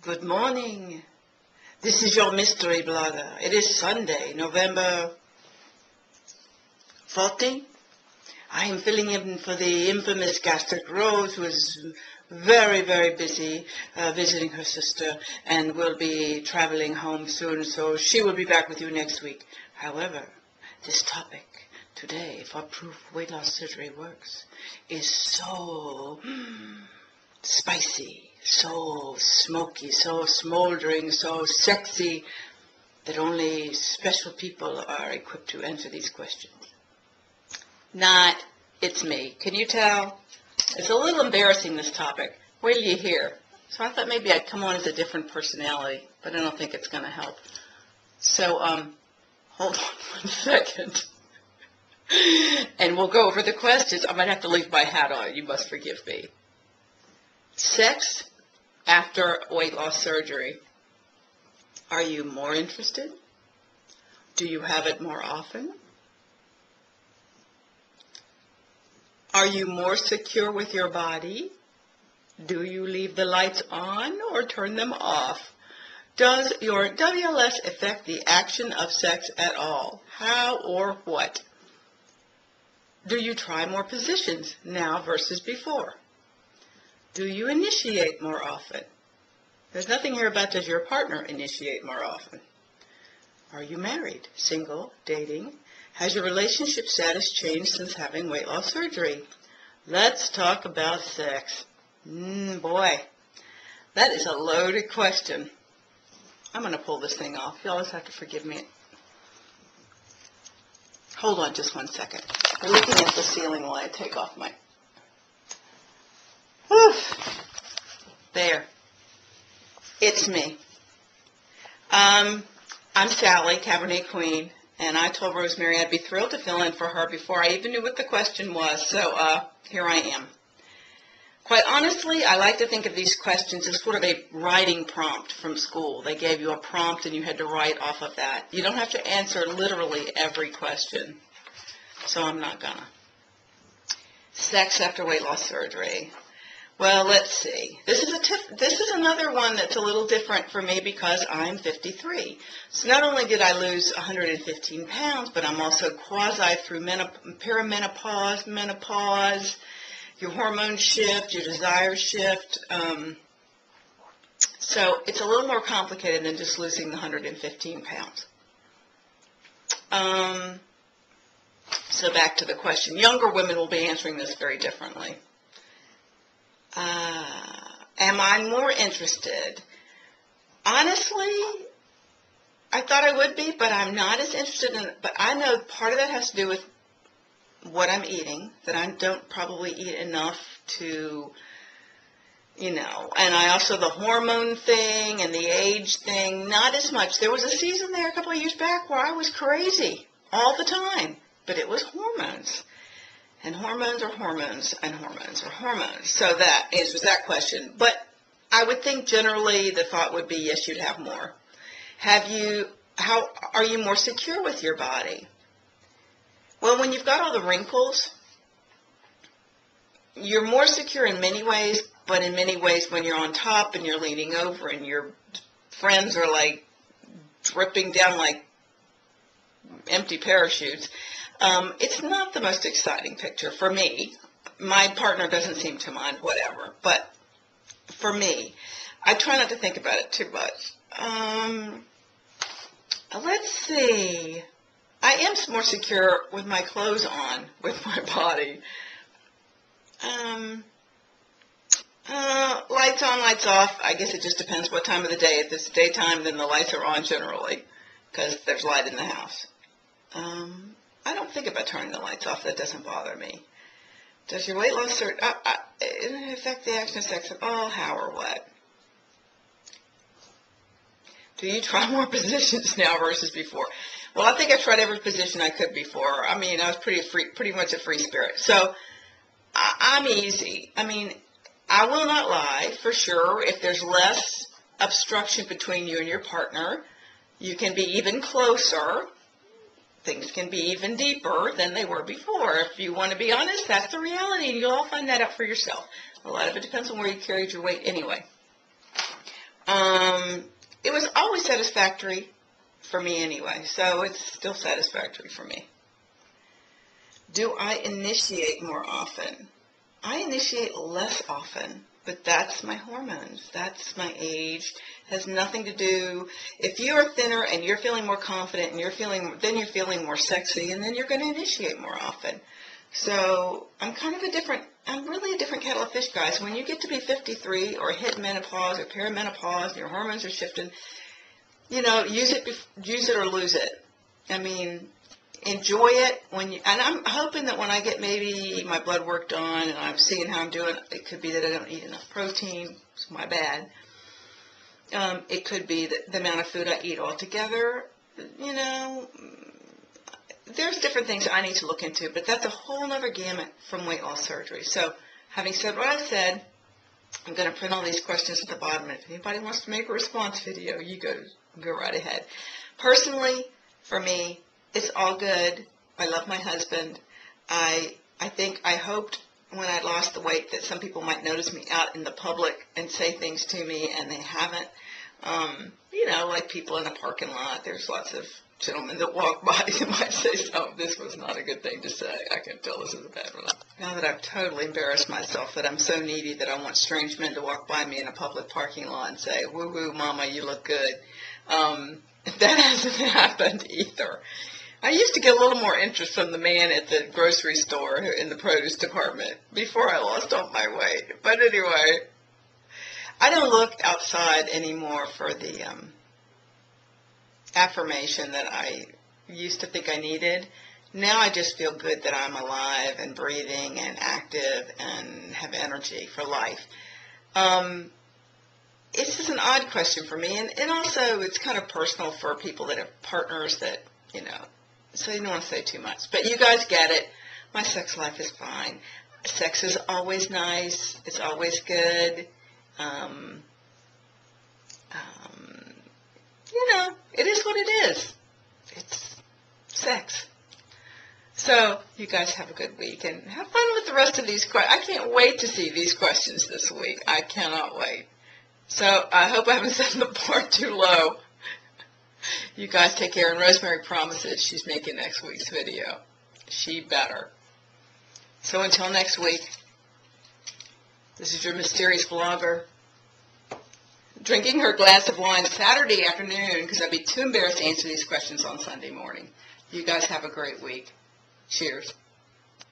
Good morning. This is your mystery blogger. It is Sunday, November 14th. I am filling in for the infamous Gastric Rose, who is very, very busy visiting her sister and will be traveling home soon, so she will be back with you next week. However, this topic today for Proof Weight Loss Surgery Works is so spicy, so smoky, so smoldering, so sexy that only special people are equipped to answer these questions. Not, it's me. Can you tell? It's a little embarrassing, this topic. Wait till you hear. So I thought maybe I'd come on as a different personality, but I don't think it's going to help. So, hold on 1 second. And we'll go over the questions. I might have to leave my hat on. You must forgive me. Sex after weight loss surgery. Are you more interested? Do you have it more often? Are you more secure with your body? Do you leave the lights on or turn them off? Does your WLS affect the action of sex at all? How or what? Do you try more positions now versus before? Do you initiate more often? There's nothing here about does your partner initiate more often. Are you married, single, dating? Has your relationship status changed since having weight loss surgery? Let's talk about sex. Boy, that is a loaded question. I'm going to pull this thing off. You always have to forgive me. Hold on just 1 second. I'm looking at the ceiling while I take off my... Whew. There. It's me. I'm Sally, Cabernet Queen, and I told Rosemary I'd be thrilled to fill in for her before I even knew what the question was, so here I am. Quite honestly, I like to think of these questions as sort of a writing prompt from school. They gave you a prompt and you had to write off of that. You don't have to answer literally every question, so I'm not gonna. Sex after weight loss surgery. Well, let's see. This is another one that's a little different for me because I'm 53. So not only did I lose 115 pounds, but I'm also quasi through perimenopause, menopause, your hormones shift, your desires shift. So it's a little more complicated than just losing the 115 pounds. So back to the question. Younger women will be answering this very differently. Am I more interested? Honestly, I thought I would be, but I'm not as interested in it. But I know part of that has to do with what I'm eating, that I don't probably eat enough to, and I also, the hormone thing and the age thing, not as much. There was a season there a couple of years back where I was crazy all the time, but it was hormones. And hormones are hormones, and hormones are hormones. So that answers that question. But I would think generally the thought would be, yes, you'd have more. How are you more secure with your body? Well, when you've got all the wrinkles, you're more secure in many ways, but in many ways when you're on top and you're leaning over and your friends are like dripping down like empty parachutes, it's not the most exciting picture for me. My partner doesn't seem to mind, whatever. But for me, I try not to think about it too much. Let's see. I am more secure with my clothes on, with my body. Lights on, lights off. I guess it just depends what time of the day. If it's daytime, then the lights are on generally, because there's light in the house. I don't think about turning the lights off. That doesn't bother me. Does your weight loss surgery affect the action of sex at all? How or what? Do you try more positions now versus before? Well, I think I've tried every position I could before. I mean, I was pretty much a free spirit. So I'm easy. I mean, I will not lie, for sure. If there's less obstruction between you and your partner, you can be even closer. Things can be even deeper than they were before. If you want to be honest, that's the reality, and you'll all find that out for yourself. A lot of it depends on where you carried your weight anyway. It was always satisfactory for me anyway, so it's still satisfactory for me. Do I initiate more often? I initiate less often, but that's my hormones. That's my age. It has nothing to do. If you're thinner and you're feeling more confident and you're feeling more sexy, and then you're going to initiate more often. So I'm really a different kettle of fish, guys. When you get to be 53 or hit menopause or perimenopause and your hormones are shifting, use it or lose it. I mean, enjoy it and I'm hoping that when I get maybe my blood work done and I'm seeing how I'm doing, it could be that I don't eat enough protein. It's my bad. It could be that the amount of food I eat altogether. There's different things I need to look into, but that's a whole other gamut from weight loss surgery. So having said what I said, I'm going to print all these questions at the bottom. If anybody wants to make a response video, you go right ahead. Personally, for me, it's all good. I love my husband. I hoped when I lost the weight that some people might notice me out in the public and say things to me, and they haven't. Like people in a parking lot. There's lots of gentlemen that walk by who might say, "Oh, this was not a good thing to say. I can tell this is a bad one." Now that I've totally embarrassed myself, that I'm so needy that I want strange men to walk by me in a public parking lot and say, "Woo-hoo, mama, you look good." That hasn't happened either. I used to get a little more interest from the man at the grocery store in the produce department before I lost all my weight. But anyway, I don't look outside anymore for the affirmation that I used to think I needed. Now I just feel good that I'm alive and breathing and active and have energy for life. It's just an odd question for me, and also it's kind of personal for people that have partners that, so you don't want to say too much. But you guys get it. My sex life is fine. Sex is always nice. It's always good. It is what it is. It's sex. So you guys have a good week and have fun with the rest of these questions. I can't wait to see these questions this week. I cannot wait. So I hope I haven't set the bar too low. You guys take care. And Rosemary promises she's making next week's video. She better. So until next week, this is your mysterious vlogger drinking her glass of wine Saturday afternoon because I'd be too embarrassed to answer these questions on Sunday morning. You guys have a great week. Cheers.